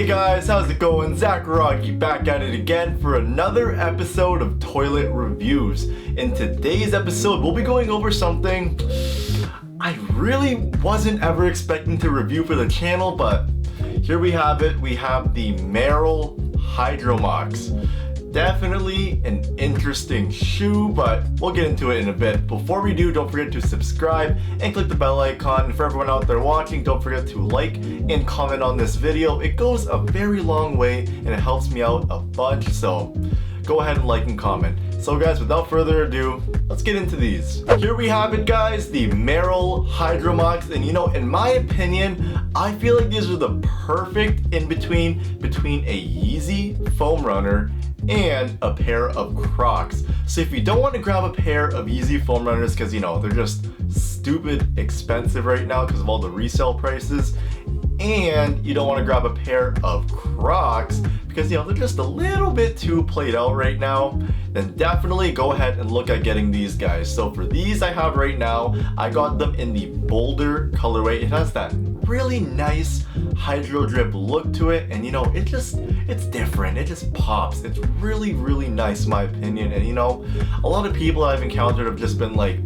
Hey guys, how's it going? Zackuragi back at it again for another episode of Toilet Reviews. In today's episode, we'll be going over something I really wasn't ever expecting to review for the channel, but here we have it. We have the Merrell Hydro MOCs. Definitely an interesting shoe, but we'll get into it in a bit. Before we do, don't forget to subscribe and click the bell icon. And for everyone out there watching, don't forget to like and comment on this video. It goes a very long way and it helps me out a bunch, so go ahead and like and comment. So guys, without further ado, let's get into these. Here we have it guys, the Merrell Hydro MOCs, and you know, in my opinion, I feel like these are the perfect in-between between a Yeezy foam runner and a pair of Crocs. So if you don't want to grab a pair of Yeezy foam runners because you know they're just stupid expensive right now because of all the resale prices, and you don't want to grab a pair of Crocs because you know they're just a little bit too played out right now, then definitely go ahead and look at getting these guys. So for these I have right now, I got them in the BOULDER colorway. It has that really nice hydro drip look to it, and you know it's different, it just pops. It's really nice in my opinion. And you know, a lot of people I've encountered have just been like,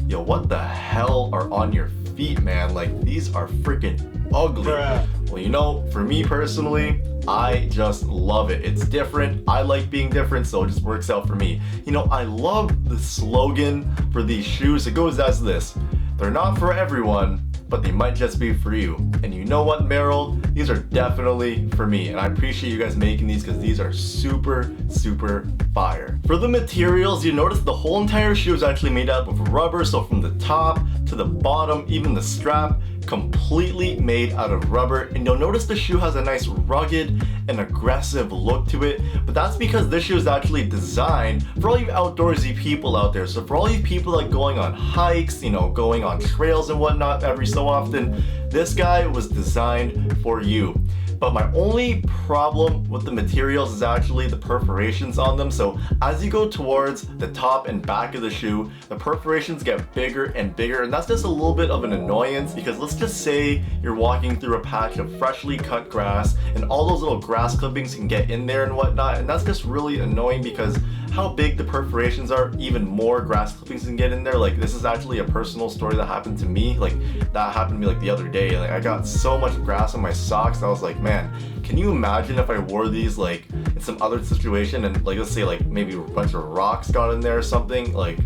yo, what the hell are on your feet, man? Like, these are freaking ugly. Bruh. Well, you know, for me personally, I just love it. It's different. I like being different, so it just works out for me. You know, I love the slogan for these shoes. It goes as this: they're not for everyone, but they might just be for you. And you know what, Merrell? These are definitely for me, and I appreciate you guys making these because these are super fire. For the materials, you notice the whole entire shoe is actually made out of rubber, so from the top to the bottom, even the strap, completely made out of rubber. And you'll notice the shoe has a nice rugged and aggressive look to it, but that's because this shoe is actually designed for all you outdoorsy people out there. So for all you people like going on hikes, you know, going on trails and whatnot every so often, this guy was designed for you. But my only problem with the materials is actually the perforations on them. So as you go towards the top and back of the shoe, the perforations get bigger and bigger, and that's just a little bit of an annoyance because let's just say you're walking through a patch of freshly cut grass and all those little grass clippings can get in there and whatnot, and that's just really annoying because how big the perforations are, even more grass clippings can get in there. Like, this is actually a personal story that happened to me. Like, that happened to me like the other day. Like, I got so much grass on my socks, I was like, man, can you imagine if I wore these like in some other situation and like, let's say like maybe a bunch of rocks got in there or something? Like,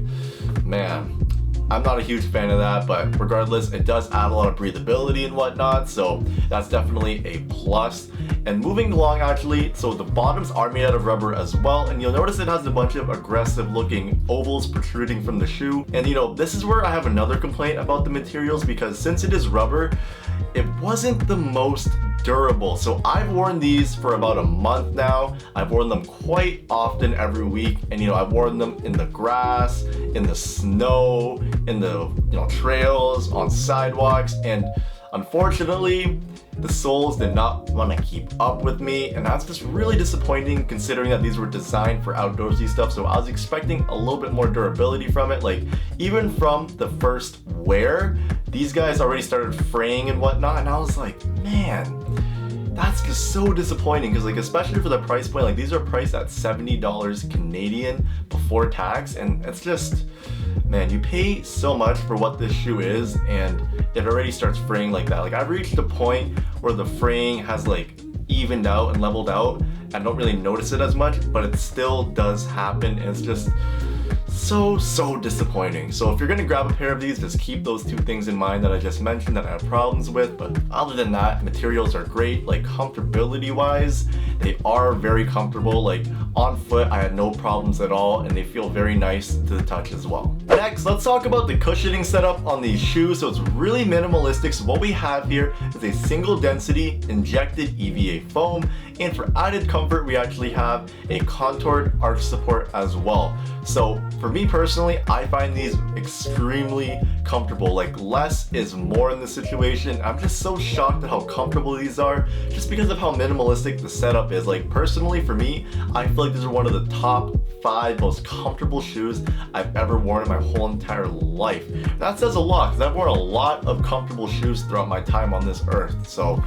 man, I'm not a huge fan of that, but regardless, it does add a lot of breathability and whatnot, so that's definitely a plus. And moving along, actually, so the bottoms are made out of rubber as well, and you'll notice it has a bunch of aggressive looking ovals protruding from the shoe. And you know, this is where I have another complaint about the materials, because since it is rubber, it wasn't the most durable. So I've worn these for about a month now. I've worn them quite often every week, and you know, I've worn them in the grass, in the snow, in the trails, on sidewalks, and unfortunately the soles did not want to keep up with me, and that's just really disappointing considering that these were designed for outdoorsy stuff. So I was expecting a little bit more durability from it. Like, even from the first wear, these guys already started fraying and whatnot, and I was like, man, that's just so disappointing because, like, especially for the price point, like, these are priced at $70 Canadian before tax, and it's just, man, you pay so much for what this shoe is and it already starts fraying like that. Like, I've reached a point where the fraying has like evened out and leveled out. I don't really notice it as much, but it still does happen, and it's just so disappointing. So if you're gonna grab a pair of these, just keep those two things in mind that I just mentioned that I have problems with. But other than that, materials are great. Like, comfortability wise, they are very comfortable. Like, on foot, I had no problems at all, and they feel very nice to the touch as well. Next, let's talk about the cushioning setup on these shoes. So it's really minimalistic. So what we have here is a single density injected EVA foam, and for added comfort, we actually have a contoured arch support as well. So for me personally, I find these extremely comfortable. Like, less is more in this situation. I'm just so shocked at how comfortable these are, just because of how minimalistic the setup is. Like, personally for me, I feel like these are one of the top 5 most comfortable shoes I've ever worn in my whole entire life. That says a lot because I've worn a lot of comfortable shoes throughout my time on this earth. So,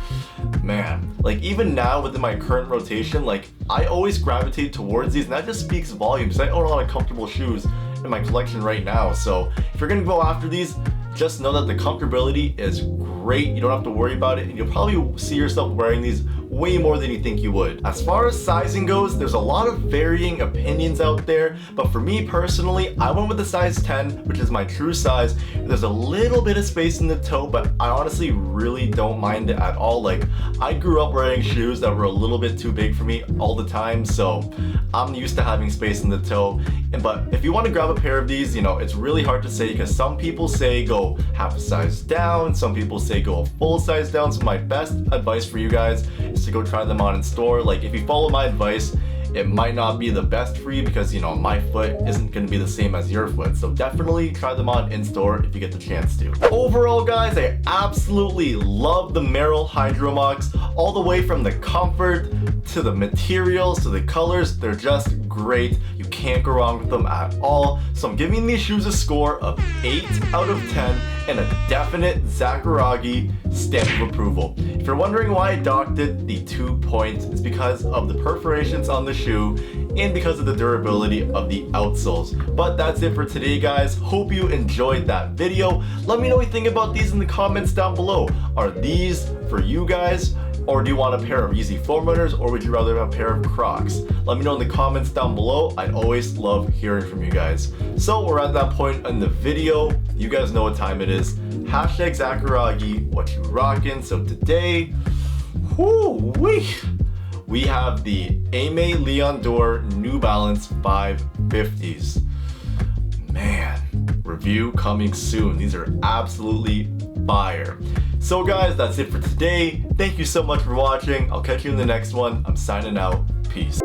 man, like even now within my current rotation, like I always gravitate towards these, and that just speaks volumes. I own a lot of comfortable shoes in my collection right now. So if you're gonna go after these, just know that the comfortability is great. You don't have to worry about it, and you'll probably see yourself wearing these way more than you think you would. As far as sizing goes, there's a lot of varying opinions out there, but for me personally, I went with the size 10, which is my true size. There's a little bit of space in the toe, but I honestly really don't mind it at all. Like, I grew up wearing shoes that were a little bit too big for me all the time, so I'm used to having space in the toe. But if you want to grab a pair of these, you know, it's really hard to say because some people say go half a size down, some people say go a full size down. So my best advice for you guys is to go try them on in store. Like, if you follow my advice, it might not be the best for you because, you know, my foot isn't going to be the same as your foot. So definitely try them on in store if you get the chance to. Overall, guys, I absolutely love the Merrell Hydro MOCs, all the way from the comfort to the materials to the colors. They're just great. You can't go wrong with them at all. So I'm giving these shoes a score of 8 out of 10 and a definite Zackuragi stamp of approval. If you're wondering why I docked it the 2 points, it's because of the perforations on the shoe and because of the durability of the outsoles. But that's it for today, guys. Hope you enjoyed that video. Let me know what you think about these in the comments down below. Are these for you guys? Or do you want a pair of Yeezy foam runners, or would you rather have a pair of Crocs? Let me know in the comments down below. I'd always love hearing from you guys. So we're at that point in the video. You guys know what time it is. Hashtag ZackuragiWatchuRockin. So today, we have the Aimé Leon Dore New Balance 550s. Man, review coming soon. These are absolutely fire. So guys, that's it for today. Thank you so much for watching. I'll catch you in the next one. I'm signing out. Peace.